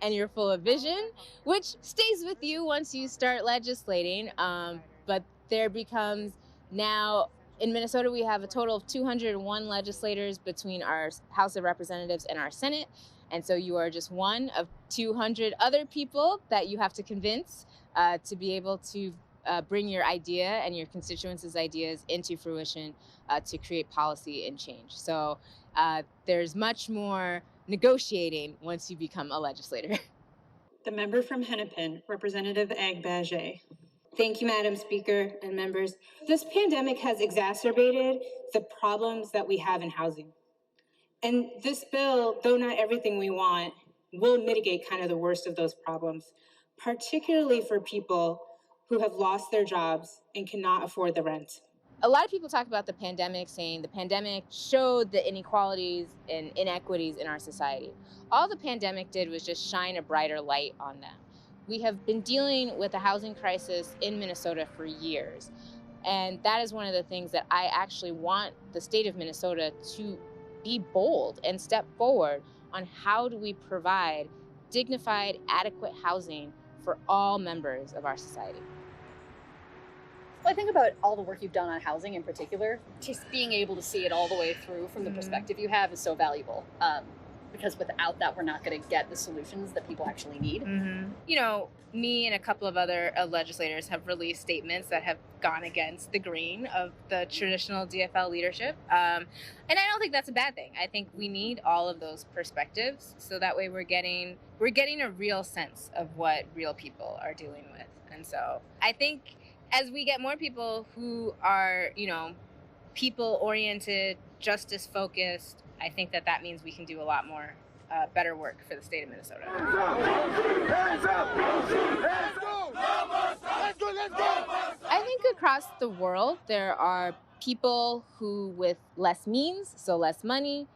Speaker 20: and you're full of vision, which stays with you once you start legislating, but there becomes now. In Minnesota, we have a total of 201 legislators between our House of Representatives and our Senate. And so you are just one of 200 other people that you have to convince to be able to bring your idea and your constituents' ideas into fruition to create policy and change. So there's much more negotiating once you become a legislator.
Speaker 3: The member from Hennepin, Representative Agbaje. Thank you, Madam Speaker and members. This pandemic has exacerbated the problems that we have in housing. And this bill, though not everything we want, will mitigate kind of the worst of those problems, particularly for people who have lost their jobs and cannot afford the rent.
Speaker 20: A lot of people talk about the pandemic, saying the pandemic showed the inequalities and inequities in our society. All the pandemic did was just shine a brighter light on them. We have been dealing with a housing crisis in Minnesota for years. And that is one of the things that I actually want the state of Minnesota to be bold and step forward on how do we provide dignified, adequate housing for all members of our society.
Speaker 22: Well, I think about all the work you've done on housing in particular. Just being able to see it all the way through from the perspective you have is so valuable. Because without that, we're not going to get the solutions that people actually need.
Speaker 20: You know, me and a couple of other legislators have released statements that have gone against the grain of the traditional DFL leadership. And I don't think that's a bad thing. I think we need all of those perspectives so that way we're getting a real sense of what real people are dealing with. And so I think as we get more people who are, you know, people-oriented, justice-focused, I think that that means we can do a lot more better work for the state of Minnesota. I think across the world, there are people who with less means, so less money,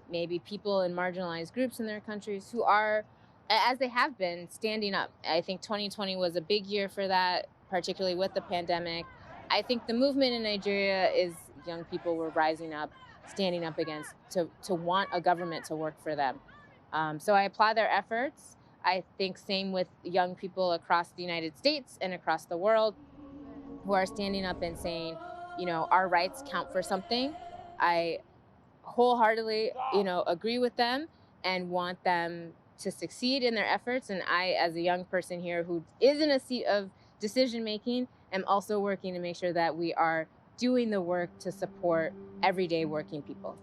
Speaker 20: maybe people in marginalized groups in their countries who are, as they have been, standing up. I think 2020 was a big year for that, particularly with the pandemic. I think the movement in Nigeria is young people were rising up, standing up against, to want a government to work for them. So I applaud their efforts. I think same with young people across the United States and across the world who are standing up and saying, you know, our rights count for something. I wholeheartedly, you know, agree with them and want them to succeed in their efforts. And I, as a young person here who is in a seat of decision making, am also working to make sure that we are doing the work to support everyday working people.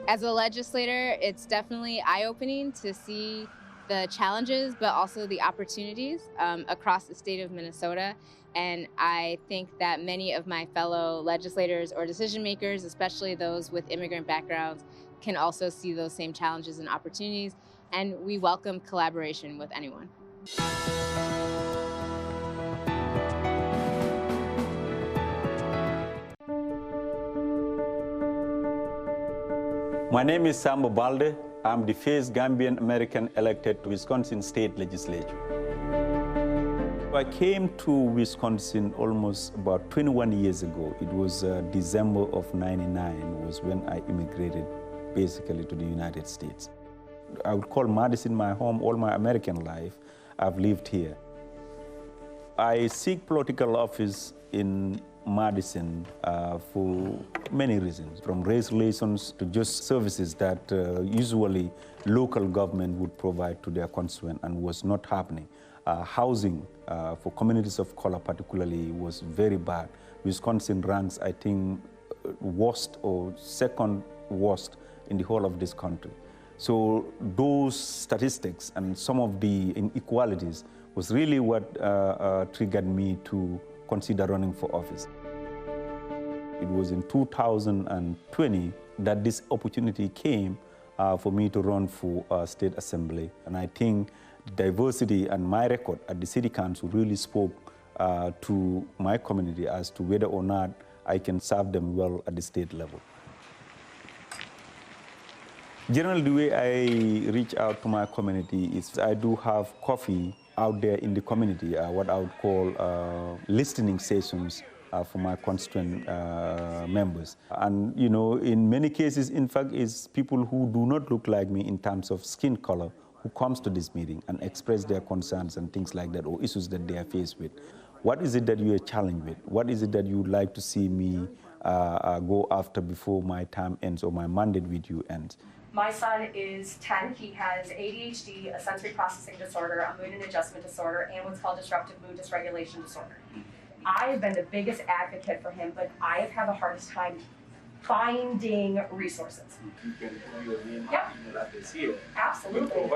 Speaker 20: As a legislator, it's definitely eye-opening to see the challenges, but also the opportunities across the state of Minnesota. And I think that many of my fellow legislators or decision makers, especially those with immigrant backgrounds, can also see those same challenges and opportunities. And we welcome collaboration with anyone.
Speaker 23: My name is Sambo Balde. I'm the first Gambian American elected to Wisconsin State Legislature. I came to Wisconsin almost about 21 years ago. It was December of '99 was when I immigrated basically to the United States. I would call Madison my home all my American life. I've lived here. I seek political office in Madison for many reasons, from race relations to just services that usually local government would provide to their constituent and was not happening. Housing for communities of color particularly was very bad. Wisconsin ranks, I think, worst or second worst in the whole of this country. So those statistics and some of the inequalities was really what triggered me to consider running for office. It was in 2020 that this opportunity came for me to run for state assembly. And I think diversity and my record at the city council really spoke to my community as to whether or not I can serve them well at the state level. Generally, the way I reach out to my community is I do have coffee out there in the community, what I would call listening sessions for my constituent members. And, you know, in many cases, in fact, it's people who do not look like me in terms of skin color who comes to this meeting and express their concerns and things like that, or issues that they are faced with. What is it that you are challenged with? What is it that you would like to see me go after before my time ends or my mandate with you ends.
Speaker 2: My son is 10. He has ADHD, a sensory processing disorder, a mood and adjustment disorder, and what's called disruptive mood dysregulation disorder. I have been the biggest advocate for him, but I have had the hardest time finding resources. Yeah, absolutely.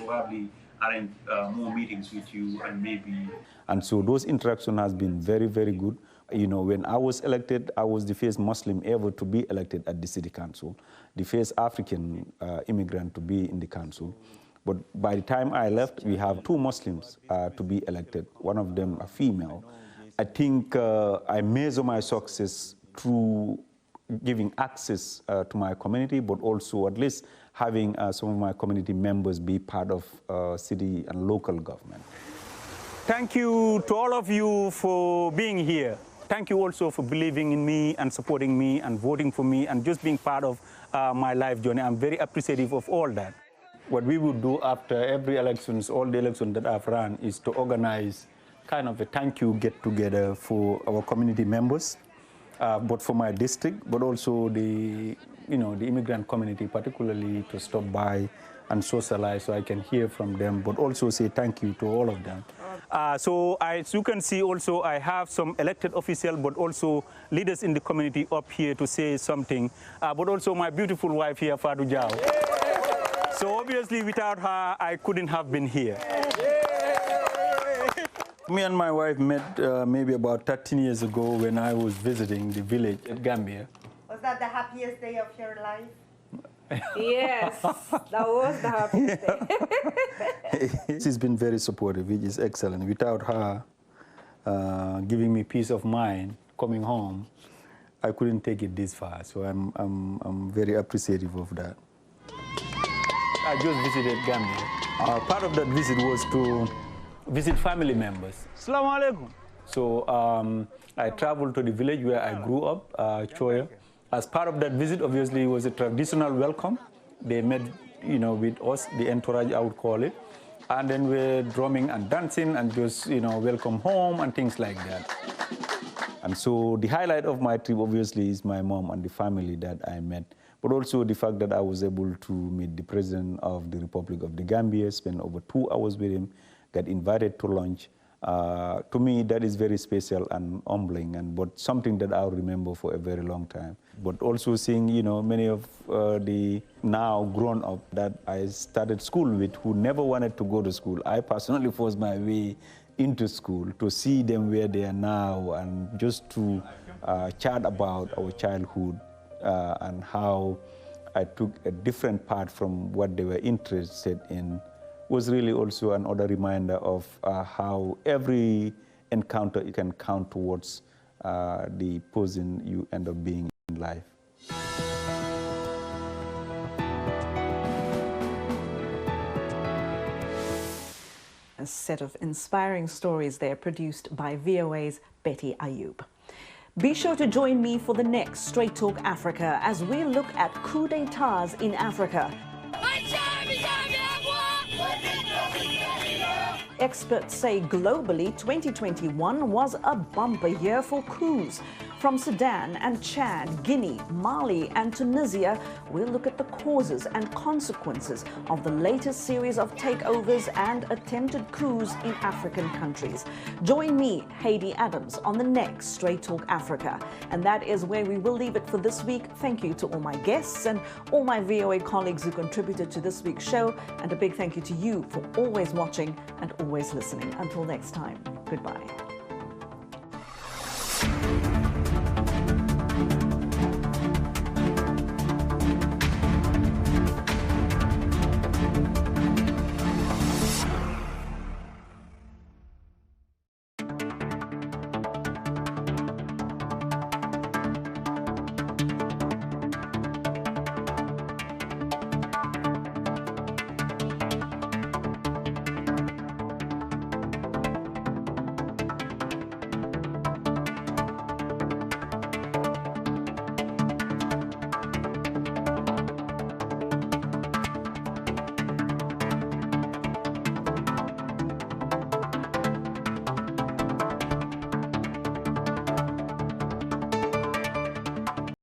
Speaker 23: Probably arrange more meetings with you and maybe. And so those interactions has been very, very good. You know, when I was elected, I was the first Muslim ever to be elected at the city council, the first African immigrant to be in the council. But by the time I left, we have 2 Muslims to be elected, one of them a female. I think I measure my success through giving access to my community, but also at least having some of my community members be part of city and local government. Thank you to all of you for being here. Thank you also for believing in me and supporting me and voting for me and just being part of my life journey. I'm very appreciative of all that. What we would do after every elections, all the elections that I've run, is to organize kind of a thank you get-together for our community members, but for my district, but also the immigrant community, particularly to stop by and socialize so I can hear from them, but also say thank you to all of them. So as you can see also, I have some elected officials, but also leaders in the community up here to say something, but also my beautiful wife here, Fadu Jao. So obviously without her, I couldn't have been here. Me and my wife met maybe about 13 years ago when I was visiting the village in Gambia.
Speaker 4: Was that the happiest day of your life?
Speaker 2: Yes, that was the happiest day.
Speaker 23: She's been very supportive, which is excellent. Without her giving me peace of mind coming home, I couldn't take it this far. So I'm very appreciative of that. I just visited Gambia. Part of that visit was to visit family members. Assalamu alaikum. So I traveled to the village where I grew up, Choya. As part of that visit, obviously, it was a traditional welcome. They met, with us, the entourage, I would call it. And then we're drumming and dancing and just, welcome home and things like that. And so the highlight of my trip, obviously, is my mom and the family that I met. But also the fact that I was able to meet the President of the Republic of the Gambia, spend over 2 hours with him, get invited to lunch. To me, that is very special and humbling, but something that I'll remember for a very long time. But also seeing, many of the now grown up that I started school with who never wanted to go to school. I personally forced my way into school to see them where they are now and just to chat about our childhood and how I took a different path from what they were interested in. Was really also another reminder of how every encounter you can count towards the person you end up being in life.
Speaker 1: A set of inspiring stories there produced by VOA's Betty Ayub. Be sure to join me for the next Straight Talk Africa as we look at coup d'etats in Africa. Experts say globally 2021 was a bumper year for coups. From Sudan and Chad, Guinea, Mali and Tunisia, we'll look at the causes and consequences of the latest series of takeovers and attempted coups in African countries. Join me, Haiti Adams, on the next Straight Talk Africa. And that is where we will leave it for this week. Thank you to all my guests and all my VOA colleagues who contributed to this week's show. And a big thank you to you for always watching and always listening. Until next time, goodbye.